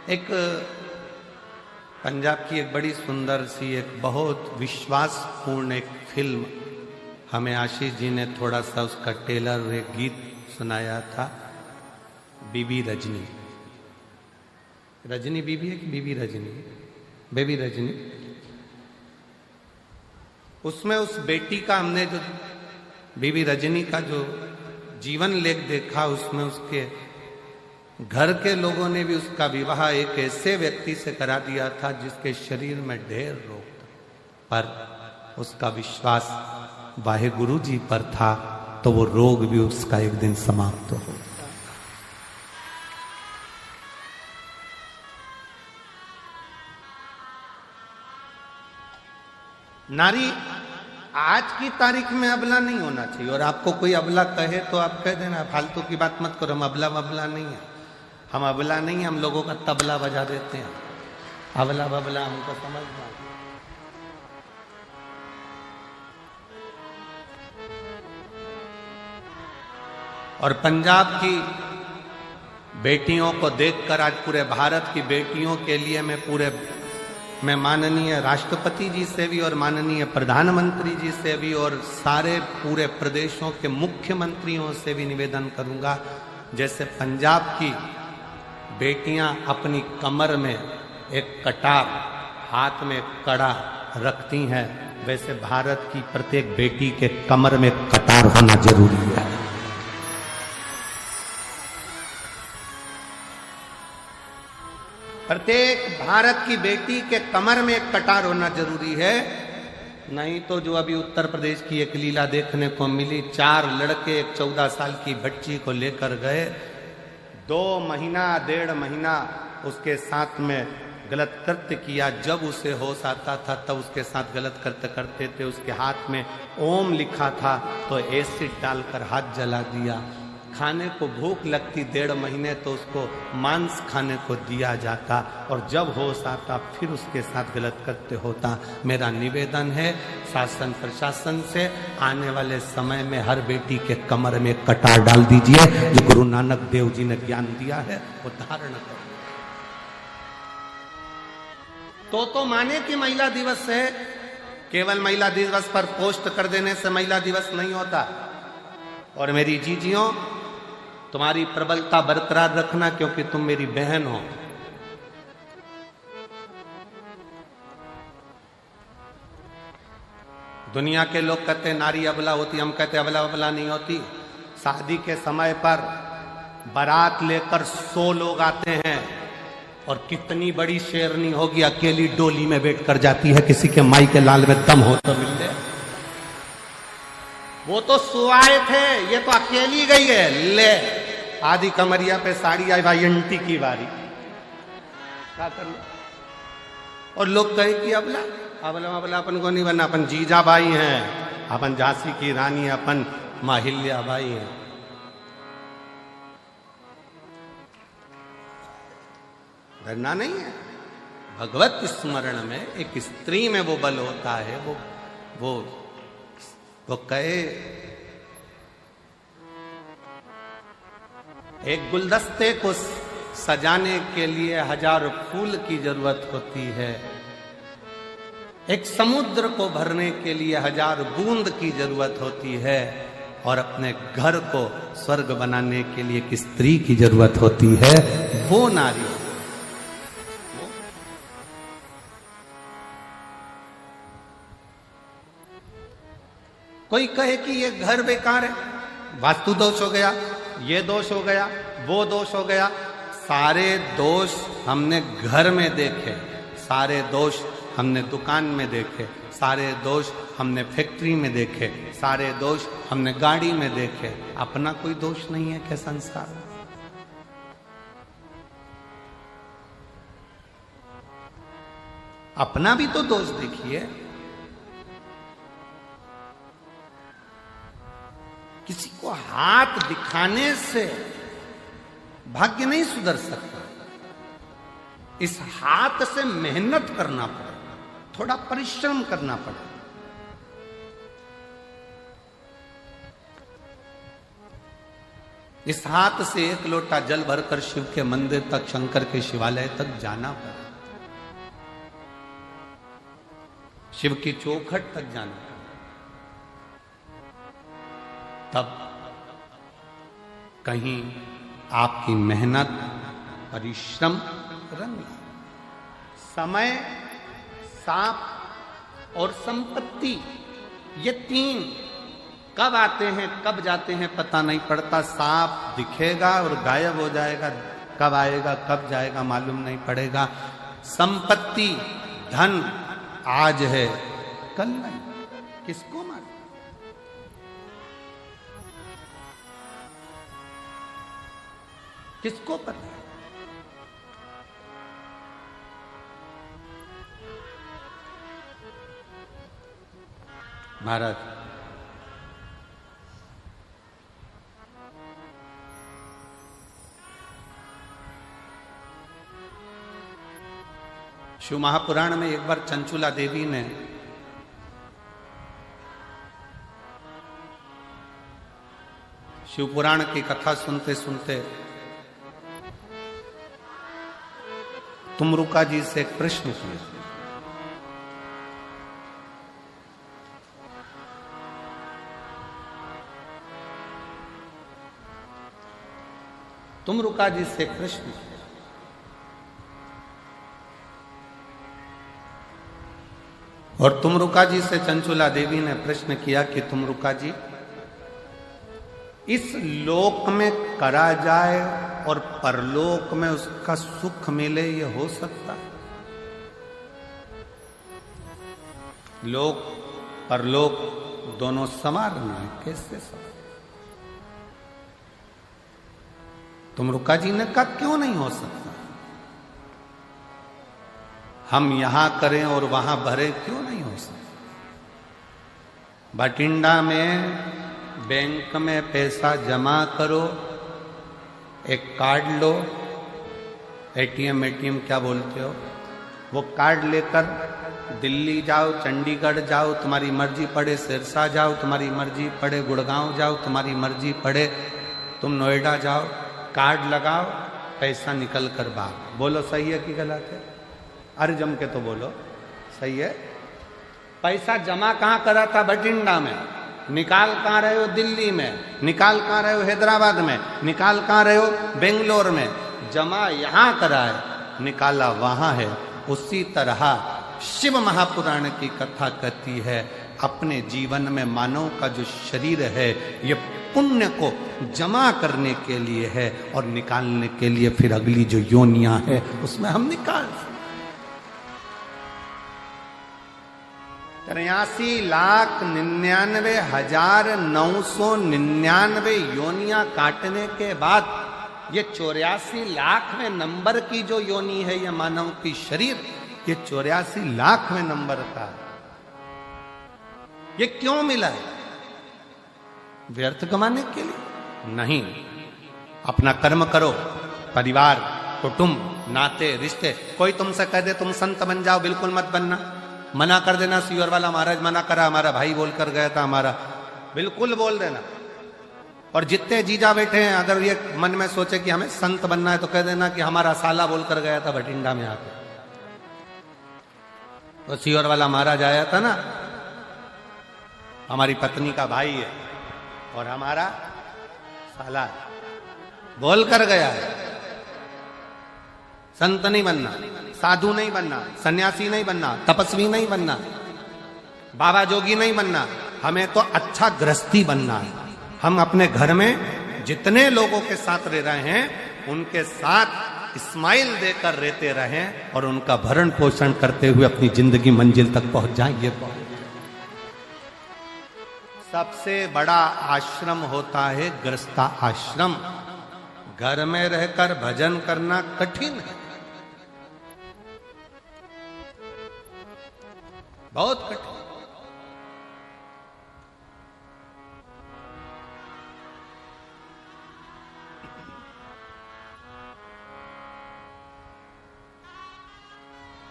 एक पंजाब की एक बड़ी सुंदर सी एक बहुत विश्वासपूर्ण एक फिल्म हमें आशीष जी ने थोड़ा सा उसका टेलर एक गीत सुनाया था, बीबी रजनी। रजनी बीबी है कि बीबी रजनी? बेबी रजनी। उसमें उस बेटी का हमने जो बीबी रजनी का जो जीवन लेख देखा, उसमें उसके घर के लोगों ने भी उसका विवाह एक ऐसे व्यक्ति से करा दिया था जिसके शरीर में ढेर रोग था, पर उसका विश्वास वाहे गुरु जी पर था तो वो रोग भी उसका एक दिन समाप्त हो गया। नारी आज की तारीख में अबला नहीं होना चाहिए, और आपको कोई अबला कहे तो आप कह देना फालतू की बात मत करो, हम अबला वबला नहीं है, हम अबला नहीं है, हम लोगों का तबला बजा देते हैं, अबला बबला हमको समझना। और पंजाब की बेटियों को देखकर आज पूरे भारत की बेटियों के लिए मैं माननीय राष्ट्रपति जी से भी और माननीय प्रधानमंत्री जी से भी और सारे पूरे प्रदेशों के मुख्यमंत्रियों से भी निवेदन करूंगा, जैसे पंजाब की बेटियां अपनी कमर में एक कटार, हाथ में कड़ा रखती हैं, वैसे भारत की प्रत्येक बेटी के कमर में कटार होना जरूरी है। प्रत्येक भारत की बेटी के कमर में एक कटार होना जरूरी है, नहीं तो जो अभी उत्तर प्रदेश की एक लीला देखने को मिली, 4 लड़के एक 14 साल की बच्ची को लेकर गए, 2 महीना 1.5 महीना उसके साथ में गलत कृत्य किया। जब उसे होश आता था तब उसके साथ गलत कृत्य करते थे, उसके हाथ में ओम लिखा था तो एसिड डालकर हाथ जला दिया। खाने को भूख लगती 1.5 महीने तो उसको मांस खाने को दिया जाता, और जब होश आता फिर उसके साथ गलत कृत्य होता। मेरा निवेदन है शासन प्रशासन से, आने वाले समय में हर बेटी के कमर में कटार डाल दीजिए, जो गुरु नानक देव जी ने ज्ञान दिया है वो धारण करो। तो माने कि महिला दिवस है, केवल महिला दिवस पर पोस्ट कर देने से महिला दिवस नहीं होता। और मेरी जीजियों, तुम्हारी प्रबलता बरकरार रखना, क्योंकि तुम मेरी बहन हो। दुनिया के लोग कहते हैं नारी अबला होती, हम कहते अबला अबला नहीं होती। शादी के समय पर बारात लेकर 100 लोग आते हैं, और कितनी बड़ी शेरनी होगी अकेली डोली में बैठ कर जाती है, किसी के माई के लाल में दम हो तो मिल जाए। वो तो सुआए थे, ये तो अकेली गई है। ले आधी कमरिया पे साड़ी आई, भाई अंटी की बारी क्या करना। और लोग कहे कि अबला अबला अबला अपन को नहीं बनना, अपन जीजा बाई हैं, अपन झांसी की रानी, अपन माहिल्या बाई हैं। डरना नहीं है। भगवत स्मरण में एक स्त्री में वो बल होता है, वो कहे एक गुलदस्ते को सजाने के लिए 1000 फूल की जरूरत होती है, एक समुद्र को भरने के लिए 1000 बूंद की जरूरत होती है, और अपने घर को स्वर्ग बनाने के लिए एक स्त्री की जरूरत होती है, वो नारी। कोई कहे कि ये घर बेकार है, वास्तु दोष हो गया, ये दोष हो गया, वो दोष हो गया। सारे दोष हमने घर में देखे, सारे दोष हमने दुकान में देखे, सारे दोष हमने फैक्ट्री में देखे, सारे दोष हमने गाड़ी में देखे। अपना कोई दोष नहीं है क्या संसार में? अपना भी तो दोष देखिए। किसी को हाथ दिखाने से भाग्य नहीं सुधर सकता, इस हाथ से मेहनत करना पड़ेगा, थोड़ा परिश्रम करना पड़ेगा। इस हाथ से एक लोटा जल भरकर शिव के मंदिर तक, शंकर के शिवालय तक जाना पड़ा, शिव की चौखट तक जाना पड़ा। तब कहीं आपकी मेहनत, परिश्रम रंग ला। समय, सांप और संपत्ति, ये तीन कब आते हैं कब जाते हैं पता नहीं पड़ता। सांप दिखेगा और गायब हो जाएगा, कब आएगा कब जाएगा मालूम नहीं पड़ेगा। संपत्ति, धन आज है कल नहीं, किसको मालूम। किसको पता है। महाराज शिव महापुराण में एक बार चंचुला देवी ने शिव पुराण की कथा सुनते सुनते तुमरुका जी से एक प्रश्न किया। तुमरुका जी से एक प्रश्न किया। और तुमरुका जी से चंचुला देवी ने प्रश्न किया कि तुमरुका जी, इस लोक में करा जाए और परलोक में उसका सुख मिले, ये हो सकता है? लोक परलोक दोनों समान है, कैसे समान? तुमरुका जी ने कहा क्यों नहीं हो सकता? हम यहां करें और वहां भरे, क्यों नहीं हो सकता? बठिंडा में बैंक में पैसा जमा करो, एक कार्ड लो, एटीएम क्या बोलते हो, वो कार्ड लेकर दिल्ली जाओ, चंडीगढ़ जाओ, तुम्हारी मर्जी पड़े सिरसा जाओ, तुम्हारी मर्जी पड़े गुड़गांव जाओ, तुम्हारी मर्जी पड़े तुम नोएडा जाओ, कार्ड लगाओ, पैसा निकल कर बाहर। बोलो सही है कि गलत है? अरे जम के तो बोलो सही है। पैसा जमा कहाँ करा था? बठिंडा में। निकाल कहाँ रहे हो? दिल्ली में। निकाल कहाँ रहे हो? हैदराबाद में। निकाल कहाँ रहे हो? बेंगलोर में। जमा यहाँ करा है, निकाला वहां है। उसी तरह शिव महापुराण की कथा कहती है, अपने जीवन में मानव का जो शरीर है ये पुण्य को जमा करने के लिए है और निकालने के लिए फिर अगली जो योनियां है उसमें हम निकाल 83,99,999 योनियां काटने के बाद ये 84,00,000वें नंबर की जो योनि है, ये मानव की शरीर, ये 84,00,000वें नंबर का। ये क्यों मिला है? व्यर्थ कमाने के लिए नहीं। अपना कर्म करो, परिवार, कुटुंब, नाते, रिश्ते। कोई तुमसे कह दे तुम संत बन जाओ, बिल्कुल मत बनना। मना कर देना, सीवर वाला महाराज मना करा, हमारा भाई बोलकर गया था, हमारा, बिल्कुल बोल देना। और जितने जीजा बैठे हैं, अगर ये मन में सोचे कि हमें संत बनना है तो कह देना कि हमारा साला बोलकर गया था बठिंडा में आकर। तो सीवर वाला महाराज आया था ना, हमारी पत्नी का भाई है और हमारा साला बोल कर गया है। संत नहीं बनना, साधु नहीं बनना, सन्यासी नहीं बनना, तपस्वी नहीं बनना, बाबा जोगी नहीं बनना, हमें तो अच्छा गृहस्थी बनना है। हम अपने घर में जितने लोगों के साथ रह रहे हैं उनके साथ स्माइल देकर रहते रहें और उनका भरण पोषण करते हुए अपनी जिंदगी मंजिल तक पहुंच जाएंगे। सबसे बड़ा आश्रम होता है गृहस्था आश्रम। घर में रहकर भजन करना कठिन है, बहुत कठिन।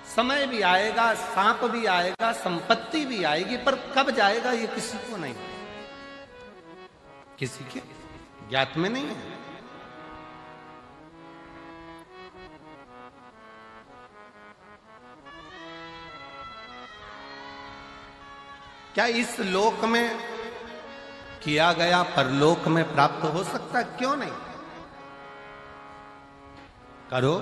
समय भी आएगा, सांप भी आएगा, संपत्ति भी आएगी, पर कब जाएगा ये किसी को नहीं, किसी के ज्ञात में नहीं है। क्या इस लोक में किया गया परलोक में प्राप्त हो सकता है? क्यों नहीं? करो।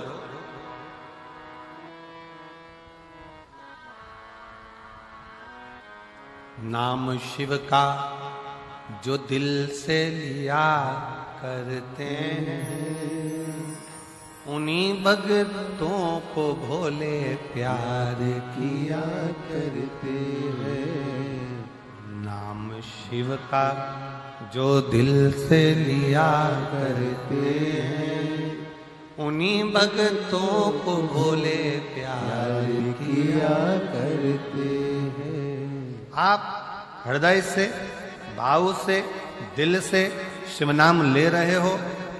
नाम शिव का जो दिल से लिया करते हैं, उन्हीं भक्तों को भोले प्यार किया करते हैं। नाम शिव का जो दिल से लिया करते हैं, उन्हीं भक्तों को भोले प्यार किया करते हैं। आप हृदय से, भाव से, दिल से शिव नाम ले रहे हो,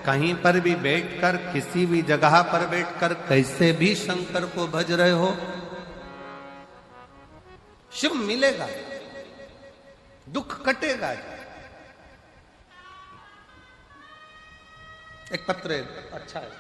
कहीं पर भी बैठकर, किसी भी जगह पर बैठकर कैसे भी शंकर को भज रहे हो, शिव मिलेगा, दुख कटेगा। एक पत्र अच्छा है।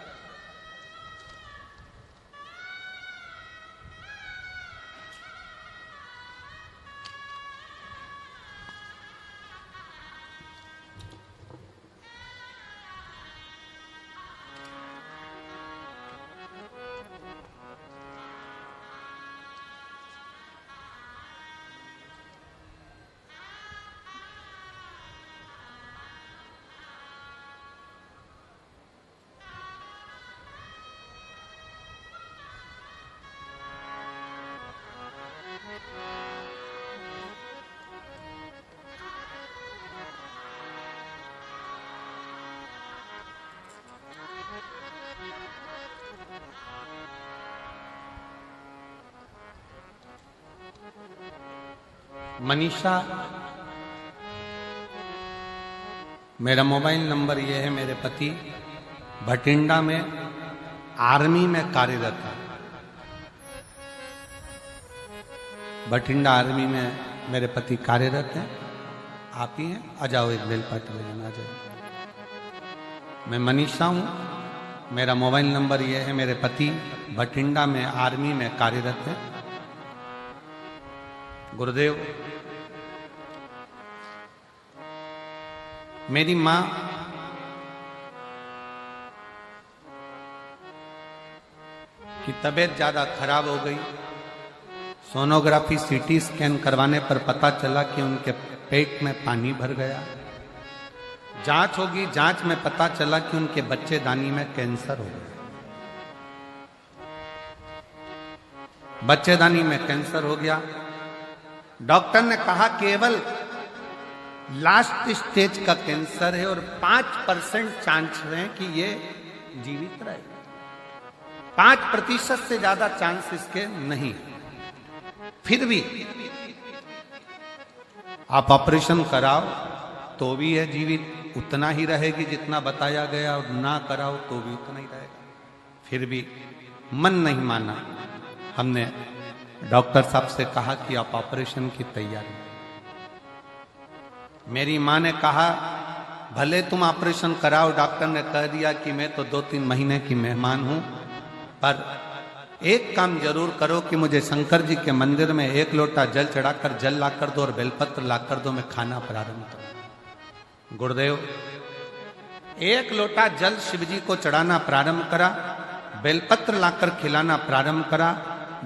मनीषा, मेरा मोबाइल नंबर ये है। मेरे पति भटिंडा में आर्मी में कार्यरत है। भटिंडा आर्मी में मेरे पति कार्यरत हैं। आप ही हैं? आ जाओ, एक बेलपत्र ले जाना, आ जाओ। मैं मनीषा हूँ। मेरा मोबाइल नंबर ये है। मेरे पति भटिंडा में आर्मी में कार्यरत हैं। गुरुदेव, मेरी मां की तबीयत ज्यादा खराब हो गई। सोनोग्राफी, सीटी स्कैन करवाने पर पता चला कि उनके पेट में पानी भर गया। जांच होगी, जांच में पता चला कि उनके बच्चेदानी में कैंसर हो गया। बच्चेदानी में कैंसर हो गया। डॉक्टर ने कहा केवल लास्ट स्टेज का कैंसर है और 5% चांस है कि ये जीवित रहे। 5% से ज्यादा चांस इसके नहीं। फिर भी आप ऑपरेशन कराओ तो भी है जीवित, उतना ही रहेगी जितना बताया गया, और ना कराओ तो भी उतना ही रहेगा। फिर भी मन नहीं माना। हमने डॉक्टर साहब से कहा कि आप ऑपरेशन की तैयारी। मेरी मां ने कहा भले तुम ऑपरेशन कराओ। डॉक्टर ने कह दिया कि मैं तो 2-3 महीने की मेहमान हूं, पर एक काम जरूर करो कि मुझे शंकर जी के मंदिर में 1 लोटा जल चढ़ाकर जल लाकर दो और बेलपत्र लाकर दो, मैं खाना प्रारंभ करूं। गुरुदेव, 1 लोटा जल शिव जी को चढ़ाना प्रारंभ करा, बेलपत्र लाकर खिलाना प्रारंभ करा।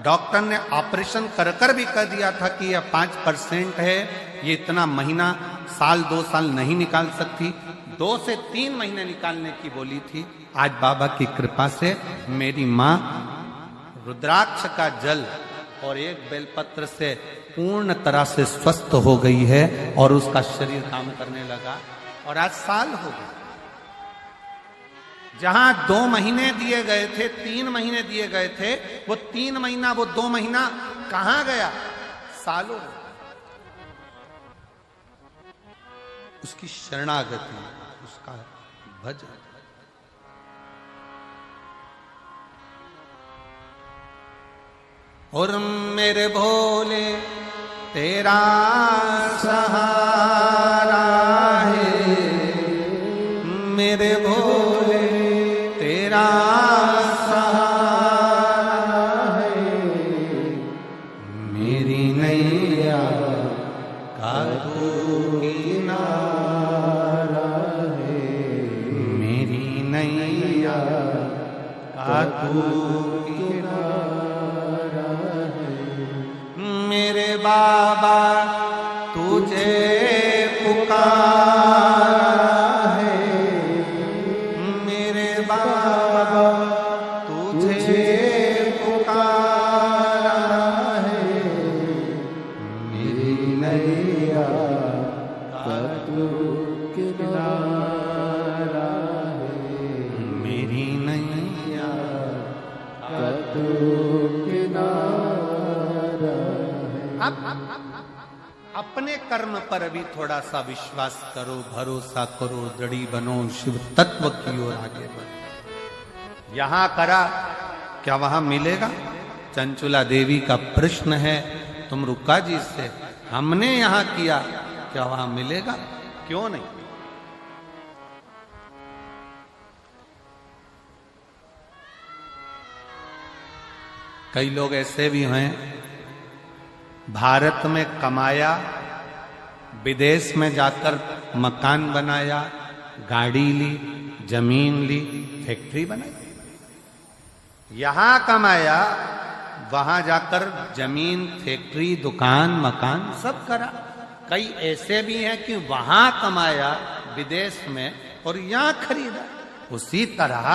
डॉक्टर ने ऑपरेशन कर कर भी कह दिया था कि यह 5% है, ये इतना महीना, साल 2 साल नहीं निकाल सकती। 2 से 3 महीने निकालने की बोली थी। आज बाबा की कृपा से मेरी मां रुद्राक्ष का जल और 1 बेलपत्र से पूर्ण तरह से स्वस्थ हो गई है और उसका शरीर काम करने लगा और आज साल हो गया। जहां 2 महीने दिए गए थे, 3 महीने दिए गए थे, वो 3 महीना, वो 2 महीना कहां गया? सालों। उसकी शरणागति, उसका भजन। और मेरे भोले तेरा सहारा है, मेरे भोले तेरा सहारा है, मेरी नैया तू किनारा है। मेरे बाबा तुझे पुकारा है, मेरे बाबा तुझे पुकारा है। मेरी नैया का तू किनारा है, मेरी नैया का तू किनारा है। अपने कर्म पर भी थोड़ा सा विश्वास करो, भरोसा करो, दृढ़ी बनो, शिव तत्व की ओर आगे बढ़ो। यहां करा क्या वहां मिलेगा? चंचुला देवी का प्रश्न है तुम रुक्का जी से, हमने यहां किया क्या वहां मिलेगा? क्यों नहीं? कई लोग ऐसे भी हैं, भारत में कमाया, विदेश में जाकर मकान बनाया, गाड़ी ली, जमीन ली, फैक्ट्री बनाई। यहां कमाया, वहां जाकर जमीन, फैक्ट्री, दुकान, मकान सब करा। कई ऐसे भी हैं कि वहां कमाया विदेश में और यहां खरीदा। उसी तरह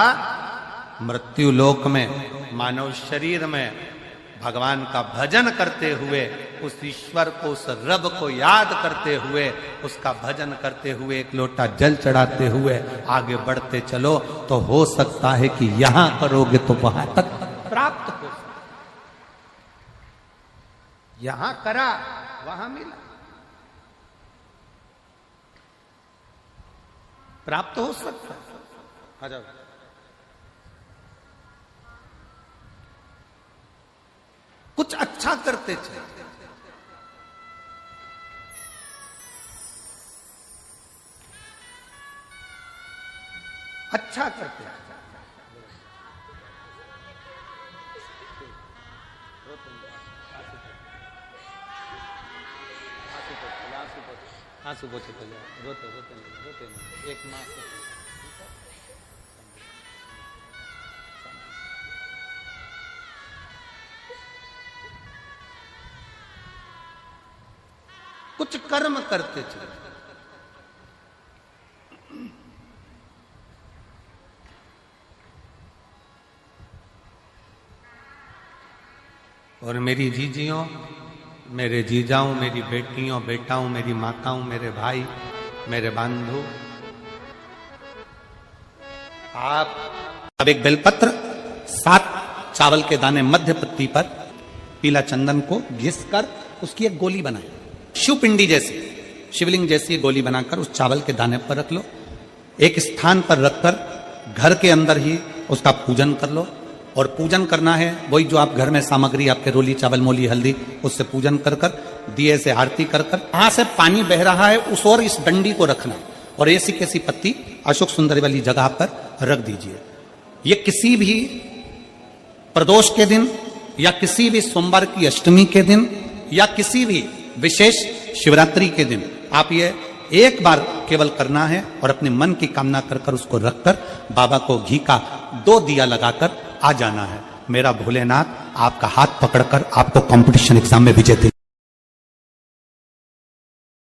मृत्यु लोक में, मानव शरीर में भगवान का भजन करते हुए, उस ईश्वर को, उस रब को याद करते हुए, उसका भजन करते हुए, एक लोटा जल चढ़ाते हुए आगे बढ़ते चलो, तो हो सकता है कि यहां करोगे तो वहां तक प्राप्त हो। यहां करा वहां मिला, प्राप्त हो सकता है। आ जाओ। कुछ अच्छा करते चले, अच्छा करते। आंसू पोछे तो रोते रोते रोते एक मास कुछ कर्म करते चले। और मेरी जीजियों, मेरे जीजाओं, मेरी बेटियों, बेटाओं, मेरी माताओं, मेरे भाई, मेरे बंधु, आप अब एक बेलपत्र, 7 चावल के दाने मध्य पत्ती पर पीला चंदन को घिस कर उसकी एक गोली बनाए, शिवपिंडी जैसी, शिवलिंग जैसी गोली बनाकर उस चावल के दाने पर रख लो। एक स्थान पर रखकर घर के अंदर ही उसका पूजन कर लो। और पूजन करना है वही जो आप घर में सामग्री, आपके रोली, चावल, मोली, हल्दी, उससे पूजन कर कर, दिए से आरती कर कर, वहां से पानी बह रहा है उस और इस डंडी को रखना और ऐसी कैसी पत्ती अशोक सुंदरी वाली जगह पर रख दीजिए। ये किसी भी प्रदोष के दिन या किसी भी सोमवार की अष्टमी के दिन या किसी भी विशेष शिवरात्रि के दिन आप ये एक बार केवल करना है और अपने मन की कामना कर कर उसको रखकर बाबा को घी का 2 दिया लगाकर आ जाना है। मेरा भोलेनाथ आपका हाथ पकड़कर आपको कंपटीशन एग्जाम में विजेता